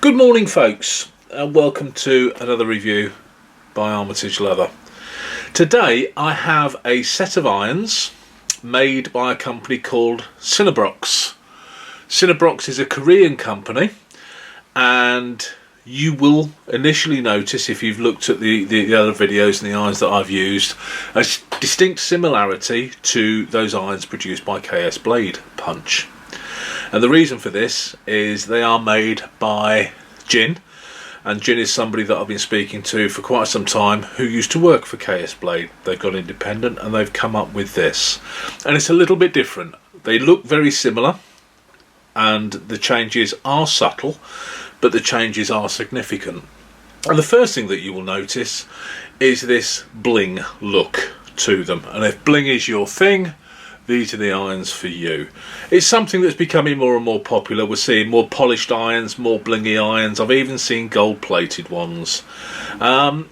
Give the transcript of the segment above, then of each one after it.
Good morning, folks, and welcome to another review by Armitage Leather. Today I have a set of irons made by a company called Sinabroks. Sinabroks is a Korean company, and you will initially notice, if you've looked at the other videos and the irons that I've used, a distinct similarity to those irons produced by KS Blade Punch. And the reason for this is they are made by Jin, and Jin is somebody that I've been speaking to for quite some time who used to work for KS Blade. They've got independent and they've come up with this, and it's a little bit different. They look very similar and the changes are subtle, but the changes are significant. And the first thing that you will notice is this bling look to them, and if bling is your thing, these are the irons for you. It's something that's becoming more and more popular. We're seeing more polished irons, more blingy irons. I've even seen gold plated ones.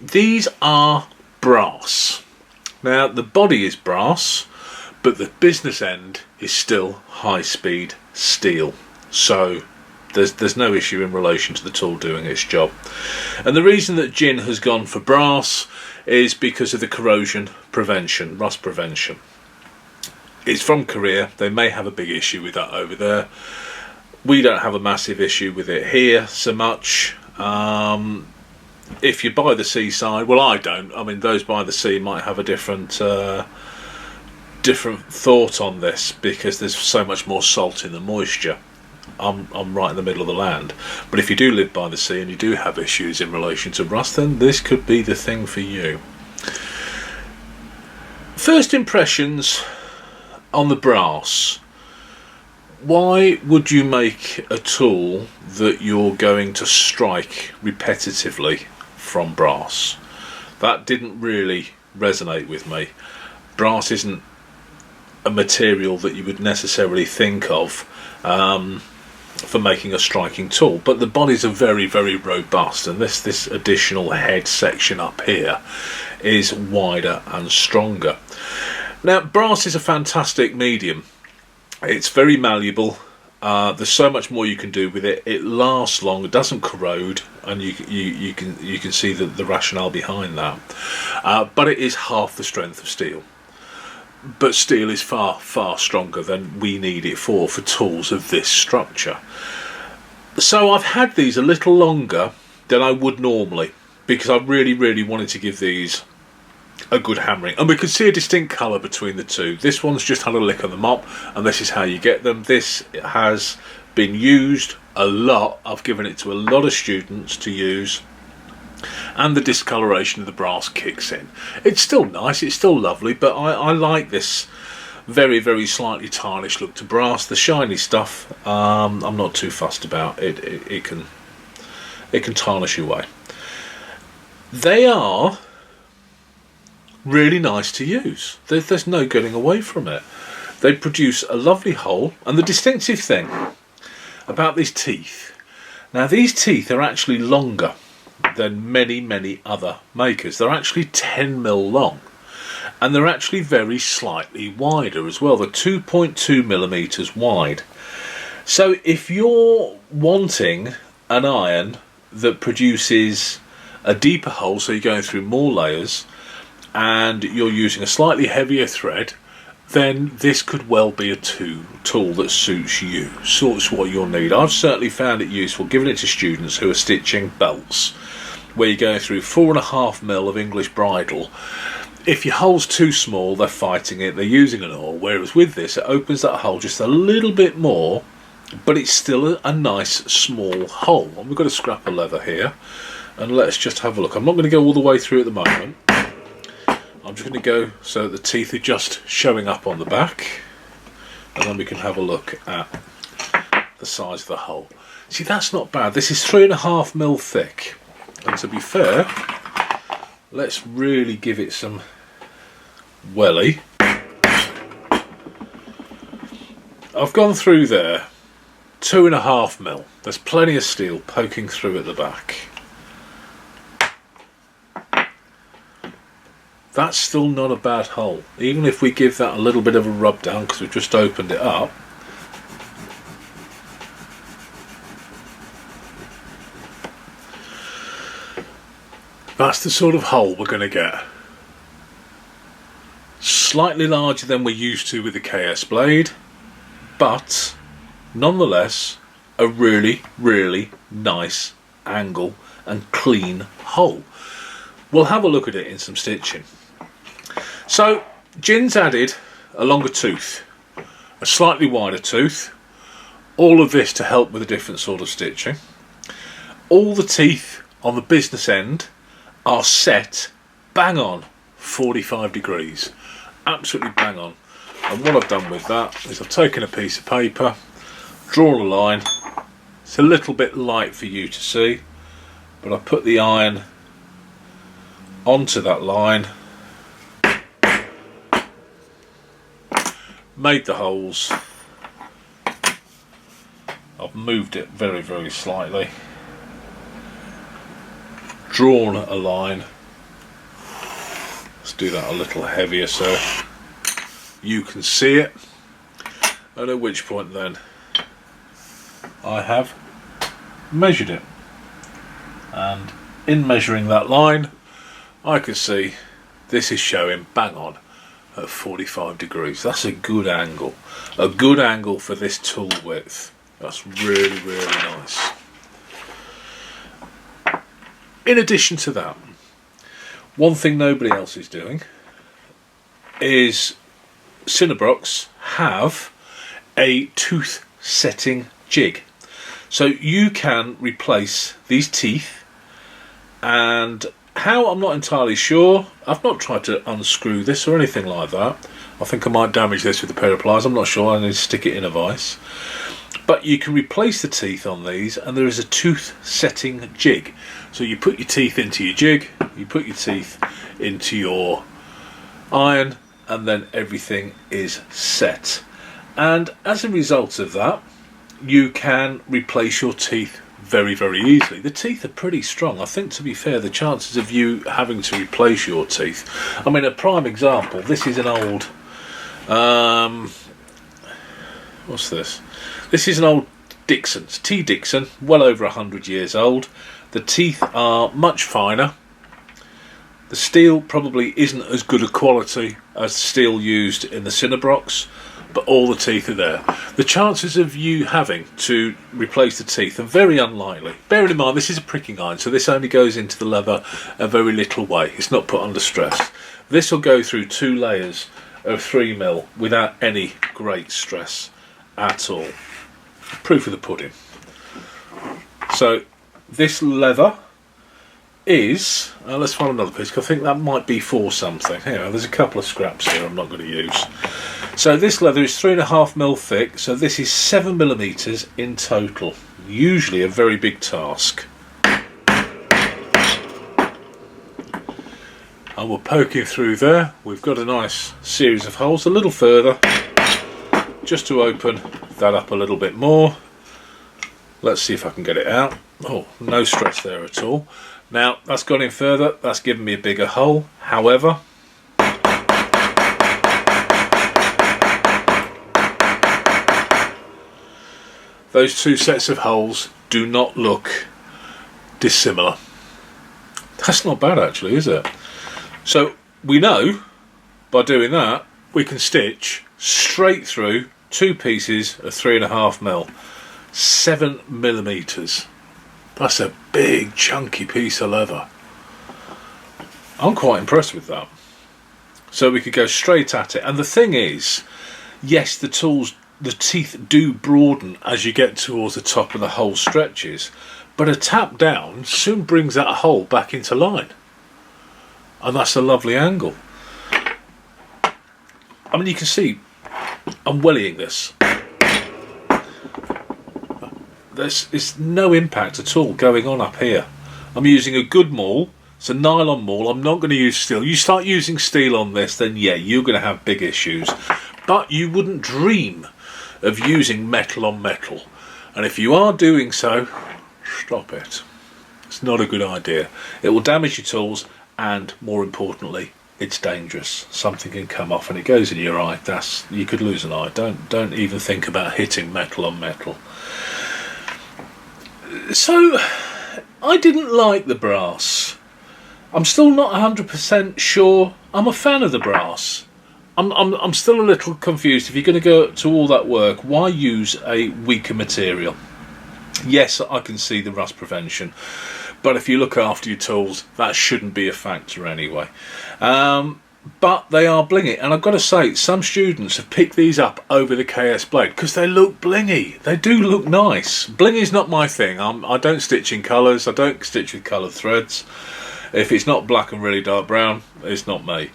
These are brass. Now the body is brass, but the business end is still high speed steel. So there's no issue in relation to the tool doing its job. And the reason that Jin has gone for brass is because of the corrosion prevention, rust prevention. It's from Korea. They may have a big issue with that over there. We don't have a massive issue with it here so much. If you buy the seaside, well, I don't. I mean, those by the sea might have a different thought on this, because there's so much more salt in the moisture. I'm right in the middle of the land. But if you do live by the sea and you do have issues in relation to rust, then this could be the thing for you. First impressions on the brass. Why would you make a tool that you're going to strike repetitively from brass? That didn't really resonate with me. Brass isn't a material that you would necessarily think of for making a striking tool, but the bodies are very, very robust, and this additional head section up here is wider and stronger. Now, brass is a fantastic medium. It's very malleable. There's so much more you can do with it. It lasts long. It doesn't corrode, and you can see the rationale behind that. But it is half the strength of steel. But steel is far, far stronger than we need it for tools of this structure. So I've had these a little longer than I would normally, because I really, really wanted to give these a good hammering, and we can see a distinct colour between the two. This one's just had a lick on the mop, and this is how you get them. This has been used a lot. I've given it to a lot of students to use, and the discoloration of the brass kicks in. It's still nice, it's still lovely, but I like this very, very slightly tarnished look to brass. The shiny stuff, I'm not too fussed about. It can tarnish away. They are really nice to use. There's no getting away from it. They produce a lovely hole, and the distinctive thing about these teeth, now these teeth are actually longer than many other makers. They're actually 10mm long, and they're actually very slightly wider as well. They're 2.2mm wide. So if you're wanting an iron that produces a deeper hole, so you're going through more layers, and you're using a slightly heavier thread, then this could well be a tool that suits you, suits what you'll need. I've certainly found it useful giving it to students who are stitching belts, where you're going through 4.5mm of English bridle. If your hole's too small, they're fighting it, they're using an awl, whereas with this it opens that hole just a little bit more, but it's still a nice small hole. And we've got a scrap of leather here, and let's just have a look. I'm not going to go all the way through at the moment. I'm just going to go so that the teeth are just showing up on the back, and then we can have a look at the size of the hole. See, that's not bad. This is 3.5mm thick, and to be fair, let's really give it some welly. I've gone through there 2.5mm. There's plenty of steel poking through at the back. That's still not a bad hole, even if we give that a little bit of a rub down, because we've just opened it up. That's the sort of hole we're going to get. Slightly larger than we're used to with the KS blade, but nonetheless a really, really nice angle and clean hole. We'll have a look at it in some stitching. So Jin's added a longer tooth, a slightly wider tooth, all of this to help with a different sort of stitching. All the teeth on the business end are set bang on 45 degrees, absolutely bang on. And what I've done with that is I've taken a piece of paper, drawn a line. It's a little bit light for you to see, but I put the iron onto that line, made the holes. I've moved it very, very slightly, drawn a line. Let's do that a little heavier so you can see it, and at which point then I have measured it, and in measuring that line I can see this is showing bang on at 45 degrees. That's a good angle for this tool width. That's really, really nice. In addition to that, one thing nobody else is doing is Sinabroks have a tooth setting jig. So you can replace these teeth, and how, I'm not entirely sure. I've not tried to unscrew this or anything like that. I think I might damage this with a pair of pliers, I'm not sure. I need to stick it in a vise. But you can replace the teeth on these, and there is a tooth setting jig. So you put your teeth into your jig, you put your teeth into your iron, and then everything is set. And as a result of that, you can replace your teeth very, very easily. The teeth are pretty strong. I think, to be fair, the chances of you having to replace your teeth, I mean, a prime example, this is an old what's this? This is an old Dixon's, T. Dixon, well over 100 years old. The teeth are much finer. The steel probably isn't as good a quality as the steel used in the Sinabroks, but all the teeth are there. The chances of you having to replace the teeth are very unlikely. Bearing in mind this is a pricking iron, so this only goes into the leather a very little way. It's not put under stress. This will go through 2 layers of 3mm without any great stress at all. Proof of the pudding. So this leather is, let's find another piece, because I think that might be for something. Here, there's a couple of scraps here I'm not going to use. So this leather is 3.5mm thick, so this is 7mm in total. Usually a very big task. And we're poking through there. We've got a nice series of holes, a little further, just to open that up a little bit more. Let's see if I can get it out. Oh, no stress there at all. Now that's gone in further, that's given me a bigger hole. However, those 2 sets of holes do not look dissimilar. That's not bad actually, is it? So we know by doing that we can stitch straight through 2 pieces of 3.5mm, 7mm. That's a big chunky piece of leather. I'm quite impressed with that. So we could go straight at it. And the thing is, yes, the teeth do broaden as you get towards the top of the hole stretches, but a tap down soon brings that hole back into line. And that's a lovely angle. I mean, you can see I'm wellying this. There's no impact at all going on up here. I'm using a good maul. It's a nylon maul. I'm not going to use steel. You start using steel on this, then yeah, you're going to have big issues. But you wouldn't dream of using metal on metal. And if you are doing so, stop it. It's not a good idea. It will damage your tools, and more importantly, it's dangerous. Something can come off and it goes in your eye. You could lose an eye. Don't even think about hitting metal on metal. So I didn't like the brass. I'm still not 100% sure I'm a fan of the brass. I'm still a little confused. If you're going to go to all that work, why use a weaker material? Yes, I can see the rust prevention, but if you look after your tools, that shouldn't be a factor anyway. But they are blingy, and I've got to say, some students have picked these up over the KS Blade because they look blingy. They do look nice. Blingy is not my thing. I don't stitch in colours. I don't stitch with coloured threads. If it's not black and really dark brown, it's not me.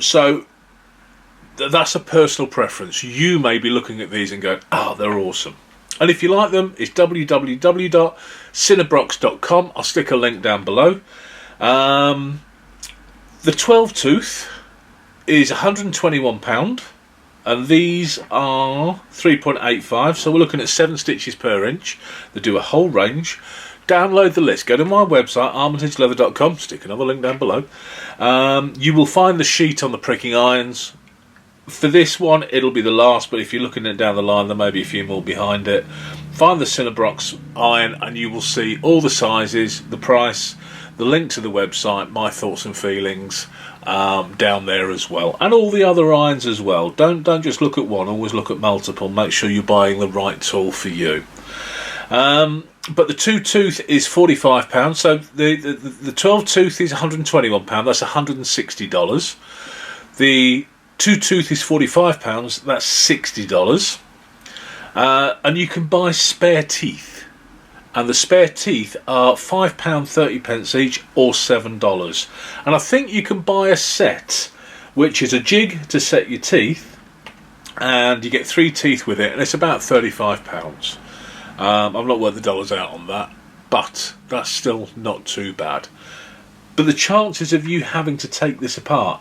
So that's a personal preference. You may be looking at these and going, "Oh, they're awesome." And if you like them, it's www.sinabroks.com. I'll stick a link down below. The 12 tooth is £121, and these are 3.85, so we're looking at 7 stitches per inch. They do a whole range. Download the list. Go to my website, armitageleather.com. Stick another link down below. You will find the sheet on the pricking irons. For this one, it'll be the last, but if you're looking at down the line, there may be a few more behind it. Find the Sinabroks iron, and you will see all the sizes, the price, the link to the website, my thoughts and feelings down there as well, and all the other irons as well. Don't just look at one, always look at multiple. Make sure you're buying the right tool for you. But the 2 tooth is £45, so the 12 tooth is £121. That's $160. The 2 tooth is £45. That's $60. And you can buy spare teeth. And the spare teeth are £5.30 each, or $7. And I think you can buy a set, which is a jig to set your teeth, and you get 3 teeth with it, and it's about £35. I've not worked the dollars out on that, but that's still not too bad. But the chances of you having to take this apart,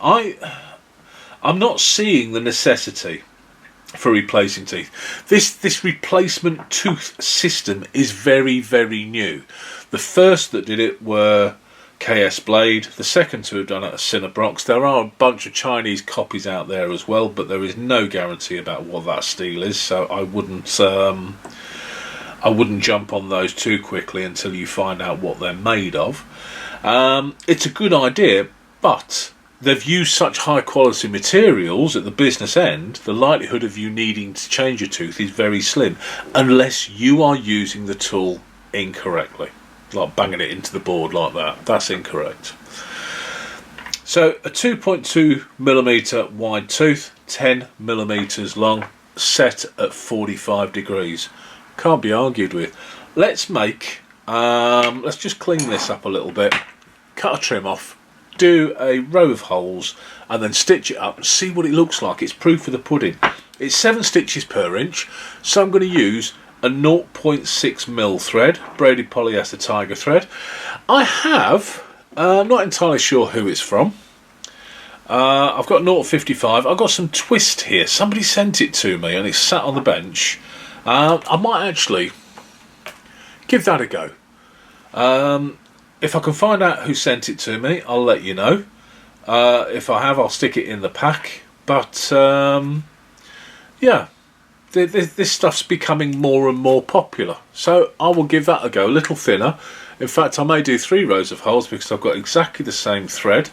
I'm not seeing the necessity for replacing teeth. This replacement tooth system is very, very new. The first that did it were KS Blade. The second to have done it are Sinabroks. There are a bunch of Chinese copies out there as well, but there is no guarantee about what that steel is, so I wouldn't jump on those too quickly until you find out what they're made of. It's a good idea, but they've used such high quality materials at the business end, the likelihood of you needing to change your tooth is very slim, unless you are using the tool incorrectly, like banging it into the board like that. That's incorrect. So a 2.2mm wide tooth, 10mm long, set at 45 degrees. Can't be argued with. Let's just clean this up a little bit, cut a trim off, do a row of holes, and then stitch it up and see what it looks like. It's proof of the pudding. It's 7 stitches per inch, so I'm going to use a 0.6mm thread, braided polyester tiger thread. I have, not entirely sure who it's from. I've got 0.55. I've got some twist here. Somebody sent it to me and it's sat on the bench. I might actually give that a go. If I can find out who sent it to me, I'll let you know. If I have, I'll stick it in the pack. But yeah, this stuff's becoming more and more popular, so I will give that a go. A little thinner. In fact, I may do 3 rows of holes because I've got exactly the same thread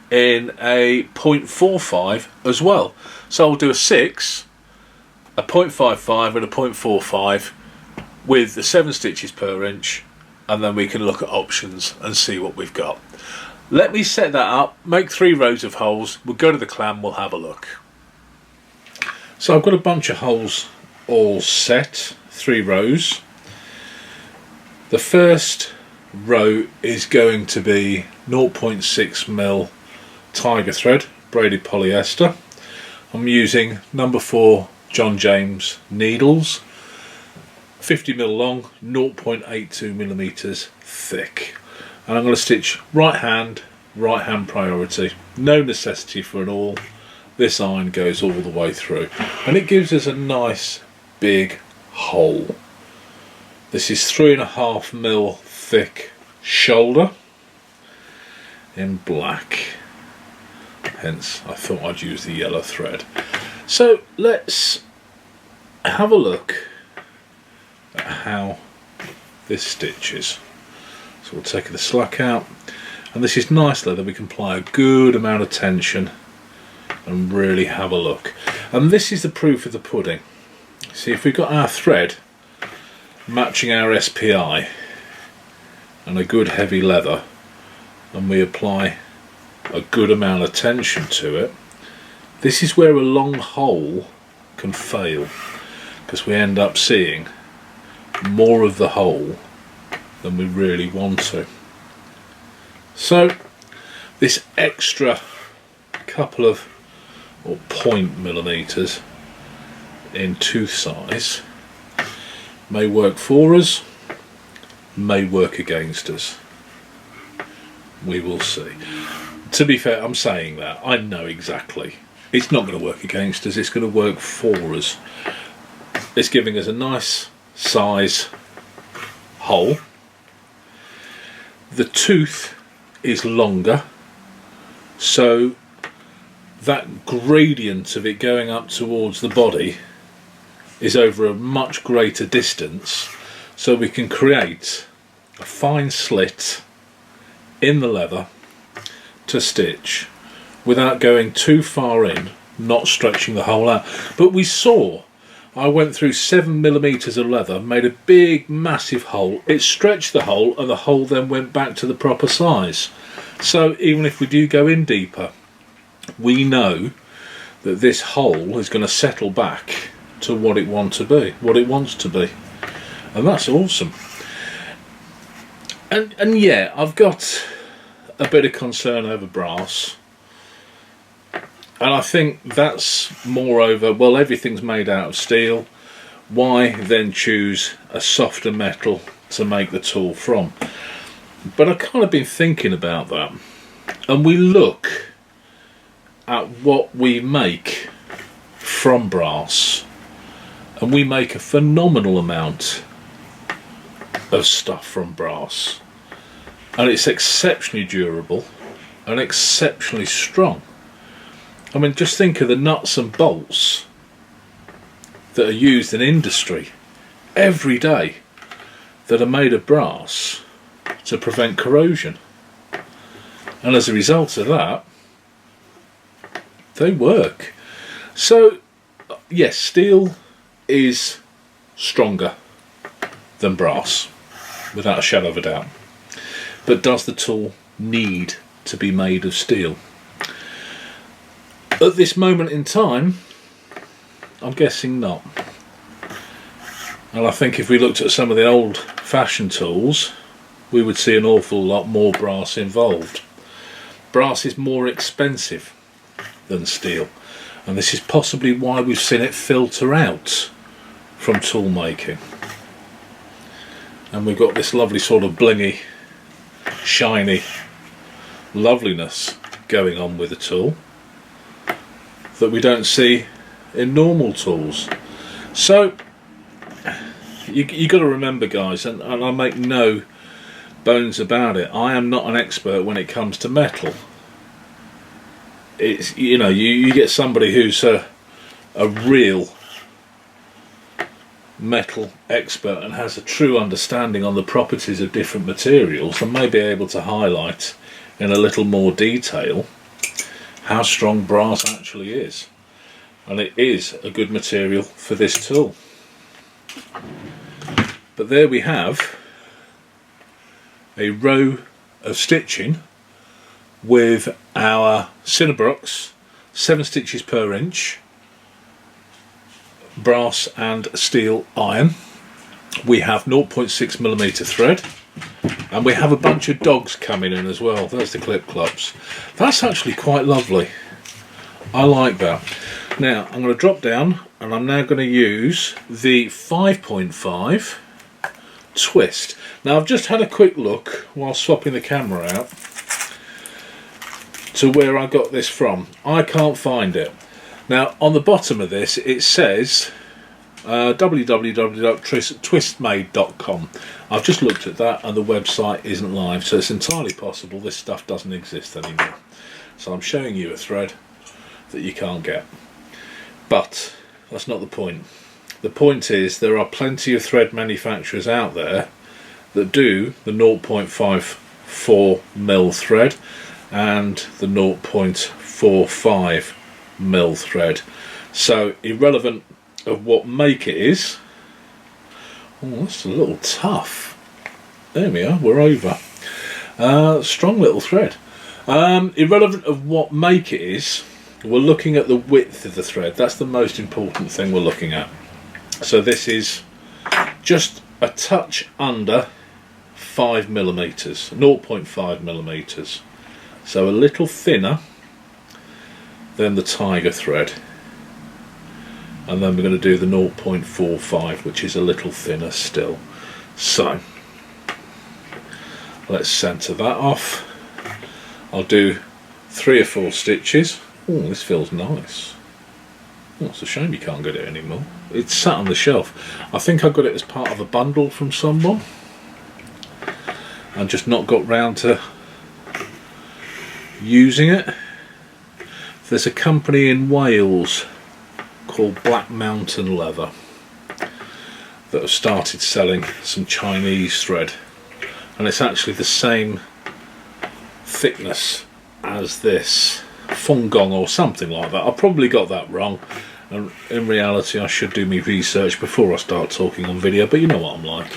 in a 0.45 as well. So I'll do a 6, a 0.55 and a 0.45 with the 7 stitches per inch, and then we can look at options and see what we've got. Let me set that up, make 3 rows of holes, we'll go to the clam, we'll have a look. So I've got a bunch of holes all set, 3 rows. The first row is going to be 0.6mm tiger thread, braided polyester. I'm using number 4 John James needles, 50mm long, 0.82mm thick, and I'm going to stitch right hand priority. No necessity for an awl. This iron goes all the way through, and it gives us a nice big hole. This is 3.5mm thick shoulder in black, hence I thought I'd use the yellow thread. So let's have a look at how this stitches. So we'll take the slack out, And this is nice leather, we can apply a good amount of tension and really have a look. And this is the proof of the pudding. See, if we've got our thread matching our SPI and a good heavy leather, and we apply a good amount of tension to it, this is where a long hole can fail, because we end up seeing more of the hole than we really want to. So this extra couple of or 0.0 in tooth size may work for us, may work against us. We will see. To be fair, I'm saying that, I know exactly. It's not going to work against us, it's going to work for us. It's giving us a nice size hole. The tooth is longer, so that gradient of it going up towards the body is over a much greater distance, so we can create a fine slit in the leather to stitch without going too far in, not stretching the hole out. But we saw, I went through 7mm of leather, made a big massive hole, it stretched the hole, and the hole then went back to the proper size. So even if we do go in deeper, we know that this hole is going to settle back to what it wants to be, and that's awesome. And yeah, I've got a bit of concern over brass, and I think that's moreover, well, everything's made out of steel, why then choose a softer metal to make the tool from? But I've kind of been thinking about that, and we look at what we make from brass, and we make a phenomenal amount of stuff from brass, and it's exceptionally durable and exceptionally strong. I mean, just think of the nuts and bolts that are used in industry every day that are made of brass to prevent corrosion, and as a result of that, they work. So yes, steel is stronger than brass, without a shadow of a doubt. But does the tool need to be made of steel? At this moment in time, I'm guessing not. And I think if we looked at some of the old fashioned tools, we would see an awful lot more brass involved. Brass is more expensive than steel, and this is possibly why we've seen it filter out from tool making. And we've got this lovely sort of blingy, shiny loveliness going on with the tool that we don't see in normal tools. So you got to remember, guys, and I make no bones about it, I am not an expert when it comes to metal. It's, you know, you get somebody who's a real metal expert and has a true understanding on the properties of different materials, and may be able to highlight in a little more detail how strong brass actually is. And it is a good material for this tool. But there we have a row of stitching with our Sinabroks 7 stitches per inch brass and steel iron. We have 0.6mm thread, and we have a bunch of dogs coming in as well. There's the clip clops. That's actually quite lovely. I like that. Now I'm going to drop down, and I'm now going to use the 5.5 twist. Now I've just had a quick look while swapping the camera out to where I got this from. I can't find it. Now on the bottom of this it says www.twistmade.com. I've just looked at that and the website isn't live, so it's entirely possible this stuff doesn't exist anymore. So I'm showing you a thread that you can't get. But that's not the point. The point is there are plenty of thread manufacturers out there that do the 0.5 0.4mm thread and the 0.45mm thread. So irrelevant of what make it is. Oh, that's a little tough. There we are, we're over. Strong little thread. Irrelevant of what make it is, we're looking at the width of the thread. That's the most important thing we're looking at. So this is just a touch under 5mm, 0.5mm. So a little thinner than the tiger thread. And then we're going to do the 0.45, which is a little thinner still. So let's centre that off. I'll do 3 or 4 stitches. Oh, this feels nice. Oh, it's a shame you can't get it anymore. It's sat on the shelf. I think I got it as part of a bundle from someone and just not got round to using it. There's a company in Wales called Black Mountain Leather that have started selling some Chinese thread, and it's actually the same thickness as this Fungong or something like that. I probably got that wrong, and in reality I should do my research before I start talking on video, but you know what I'm like.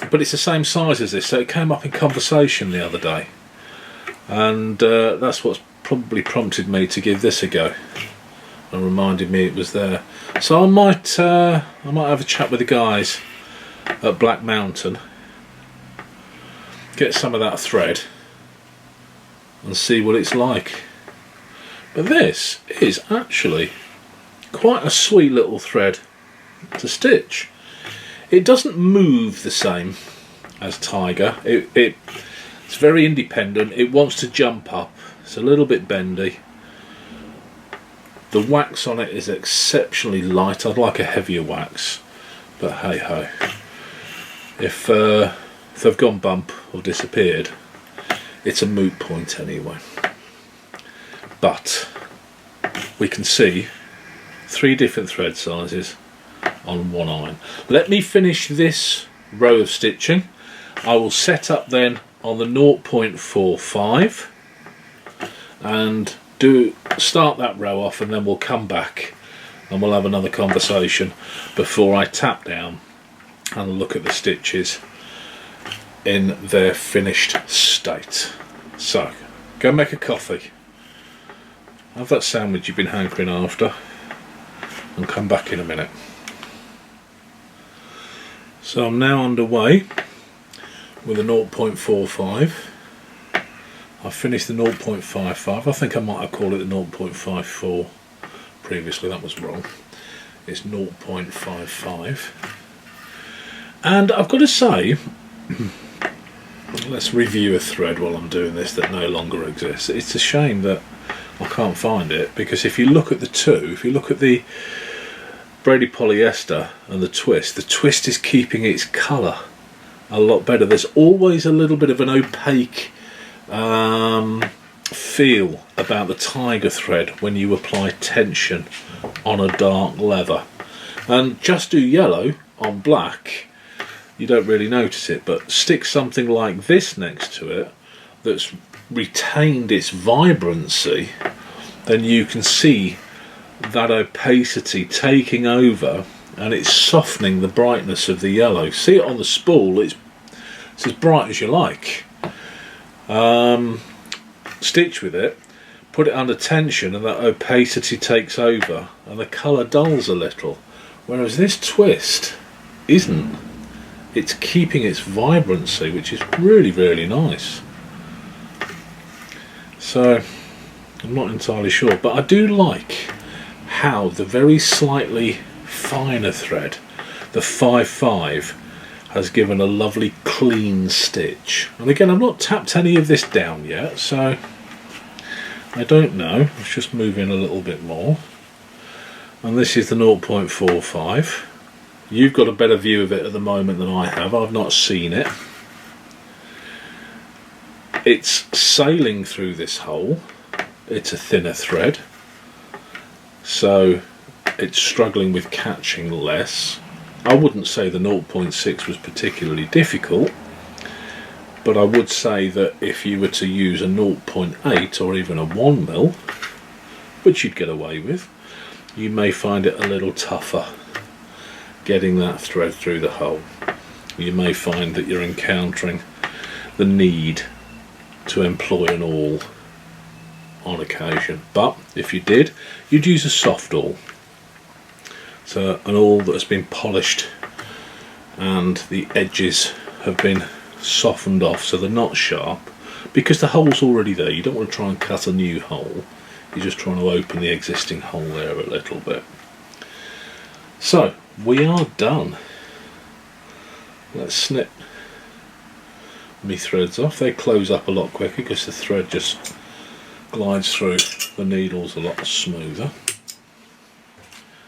But it's the same size as this, so it came up in conversation the other day, and that's what's probably prompted me to give this a go and reminded me it was there. So I might have a chat with the guys at Black Mountain, get some of that thread and see what it's like. But this is actually quite a sweet little thread to stitch. It doesn't move the same as tiger. It's very independent. It wants to jump up. It's a little bit bendy. The wax on it is exceptionally light. I'd like a heavier wax, but hey ho. If they've gone bump or disappeared, it's a moot point anyway. But we can see 3 different thread sizes on one iron. Let me finish this row of stitching. I will set up then on the 0.45 and start that row off, and then we'll come back and we'll have another conversation before I tap down and look at the stitches in their finished state. So go make a coffee, have that sandwich you've been hankering after, and come back in a minute. So I'm now underway with a 0.45. I've finished the 0.55. I think I might have called it the 0.54 previously, that was wrong. It's 0.55. And I've got to say, let's review a thread while I'm doing this that no longer exists. It's a shame that I can't find it, because if you look at the two, if you look at the Brady polyester and the twist is keeping its colour a lot better. There's always a little bit of an opaque feel about the tiger thread when you apply tension on a dark leather, and just do yellow on black, you don't really notice it, but stick something like this next to it that's retained its vibrancy, then you can see that opacity taking over and it's softening the brightness of the yellow. See it on the spool, it's as bright as you like. Stitch with it, put it under tension, and that opacity takes over and the colour dulls a little, whereas this twist isn't. It's keeping its vibrancy, which is really, really nice. So I'm not entirely sure, but I do like how the very slightly finer thread, the 5.5, has given a lovely clean stitch. And again, I've not tapped any of this down yet, so I don't know. Let's just move in a little bit more. And this is the 0.45. You've got a better view of it at the moment than I have. I've not seen it. It's sailing through this hole. It's a thinner thread, so it's struggling with catching less. I wouldn't say the 0.6 was particularly difficult, but I would say that if you were to use a 0.8 or even a 1mm, which you'd get away with, you may find it a little tougher getting that thread through the hole. You may find that you're encountering the need to employ an awl on occasion, but if you did, you'd use a soft awl. So an awl that has been polished and the edges have been softened off so they're not sharp, because the hole's already there. You don't want to try and cut a new hole, you're just trying to open the existing hole there a little bit. So we are done. Let's snip my threads off. They close up a lot quicker because the thread just glides through the needles a lot smoother.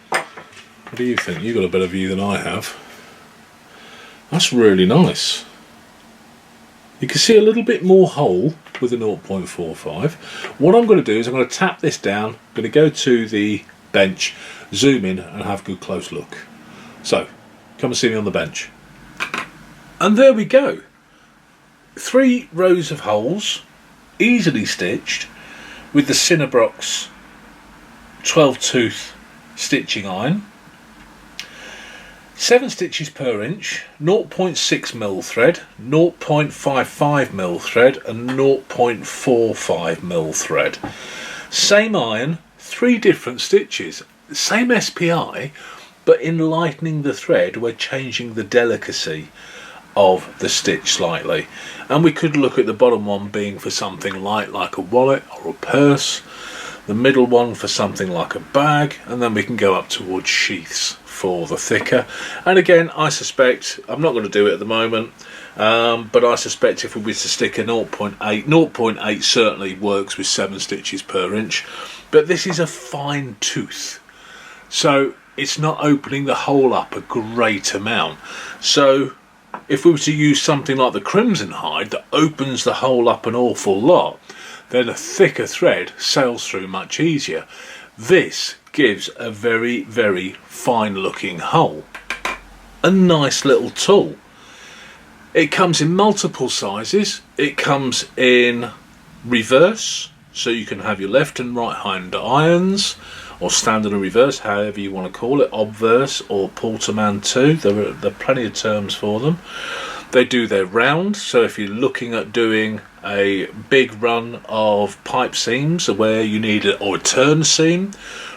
What do you think? You've got a better view than I have. That's really nice. You can see a little bit more hole with a 0.45. What I'm going to do is I'm going to tap this down, I'm going to go to the bench, zoom in and have a good close look. So, come and see me on the bench. And there we go. 3 rows of holes, easily stitched, with the Sinabroks 12 tooth stitching iron. 7 stitches per inch, 0.6mm thread, 0.55mm thread and 0.45mm thread. Same iron, 3 different stitches, same SPI, but in lightening the thread we're changing the delicacy of the stitch slightly. And we could look at the bottom one being for something light like a wallet or a purse, the middle one for something like a bag, and then we can go up towards sheaths for the thicker. And again, I suspect, I'm not going to do it at the moment, but I suspect if we were to stick a 0.8 certainly works with 7 stitches per inch, but this is a fine tooth, so it's not opening the hole up a great amount. So if we were to use something like the crimson hide that opens the hole up an awful lot, then a thicker thread sails through much easier. This gives a very, very fine looking hole. A nice little tool. It comes in multiple sizes. It comes in reverse, so you can have your left and right hand irons, or standard and reverse, however you want to call it, obverse or Porterman 2. There are plenty of terms for them. They do their round, so if you're looking at doing a big run of pipe seams where you need or a turn seam,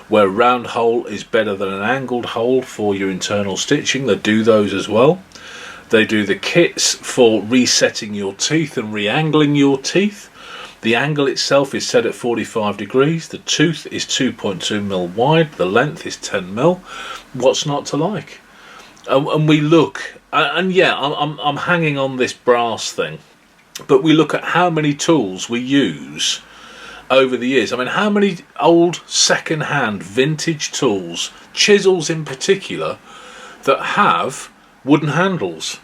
where a round hole is better than an angled hole for your internal stitching, they do those as well. They do the kits for resetting your teeth and re-angling your teeth. The angle itself is set at 45 degrees, the tooth is 2.2mm wide, the length is 10mm. What's not to like? And we look, and yeah, I'm hanging on this brass thing, but we look at how many tools we use over the years. I mean, how many old second-hand vintage tools, chisels in particular, that have wooden handles,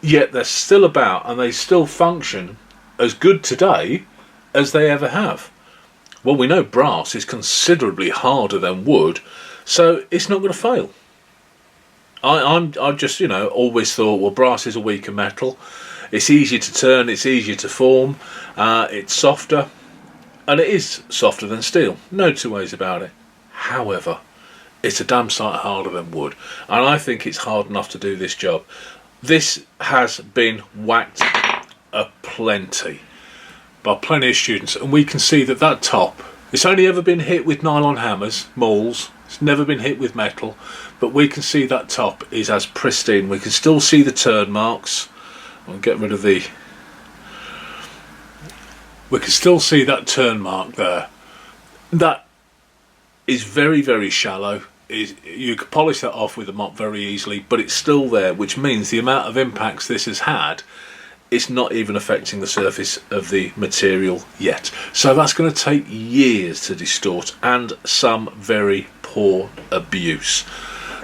yet they're still about and they still function as good today as they ever have. Well, we know brass is considerably harder than wood, so it's not going to fail. I've just, always thought, well, brass is a weaker metal. It's easier to turn, it's easier to form, it's softer, and it is softer than steel. No two ways about it. However, it's a damn sight harder than wood, and I think it's hard enough to do this job. This has been whacked aplenty by plenty of students, and we can see that top, it's only ever been hit with nylon hammers, mauls. It's never been hit with metal, but we can see that top is as pristine. We can still see the turn marks. I'll get rid of the... We can still see that turn mark there. That is very, very shallow. You could polish that off with a mop very easily, but it's still there, which means the amount of impacts this has had, it's not even affecting the surface of the material yet. So that's going to take years to distort, and some very poor abuse.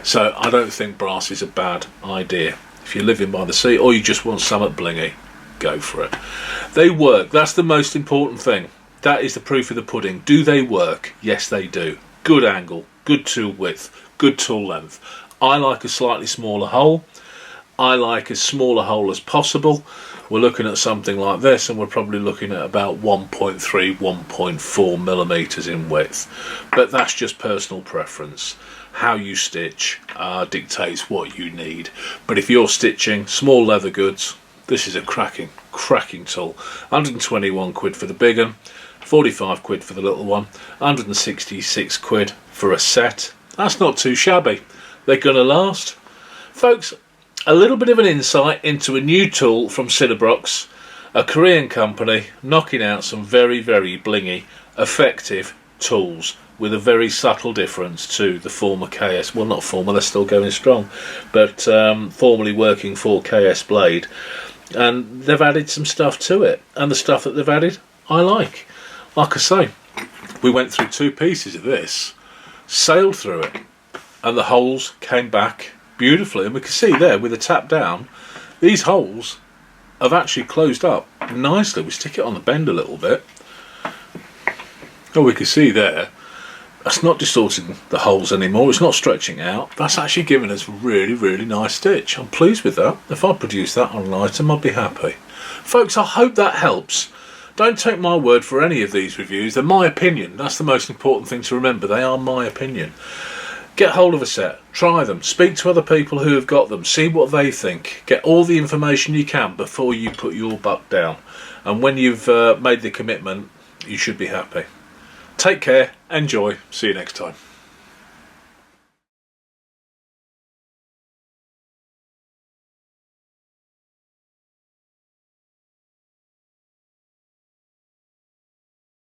So I don't think brass is a bad idea. If you're living by the sea or you just want something blingy, go for it. They work. That's the most important thing. That is the proof of the pudding. Do they work? Yes, they do. Good angle, good tool width, good tool length. I like a slightly smaller hole. I like as small a hole as possible. We're looking at something like this, and we're probably looking at about 1.3, 1.4 millimeters in width. But that's just personal preference. How you stitch dictates what you need. But if you're stitching small leather goods, this is a cracking tool. 121 quid for the big one, 45 quid for the little one, 166 quid for a set. That's not too shabby. They're gonna last. Folks, a little bit of an insight into a new tool from Sinabroks, a Korean company knocking out some very, very blingy, effective tools with a very subtle difference to the former KS, well, not former, they're still going strong, but formerly working for KS Blade. And they've added some stuff to it, and the stuff that they've added I like. Like I say, we went through 2 pieces of this, sailed through it, and the holes came back beautifully, and we can see there with the tap down, these holes have actually closed up nicely. We stick it on the bend a little bit. Oh, we can see there, that's not distorting the holes anymore, it's not stretching out. That's actually giving us a really, really nice stitch. I'm pleased with that. If I produce that on an item, I'd be happy. Folks, I hope that helps. Don't take my word for any of these reviews. They're my opinion. That's the most important thing to remember. They are my opinion. Get hold of a set, try them, speak to other people who have got them, see what they think. Get all the information you can before you put your buck down. And when you've made the commitment, you should be happy. Take care, enjoy, see you next time.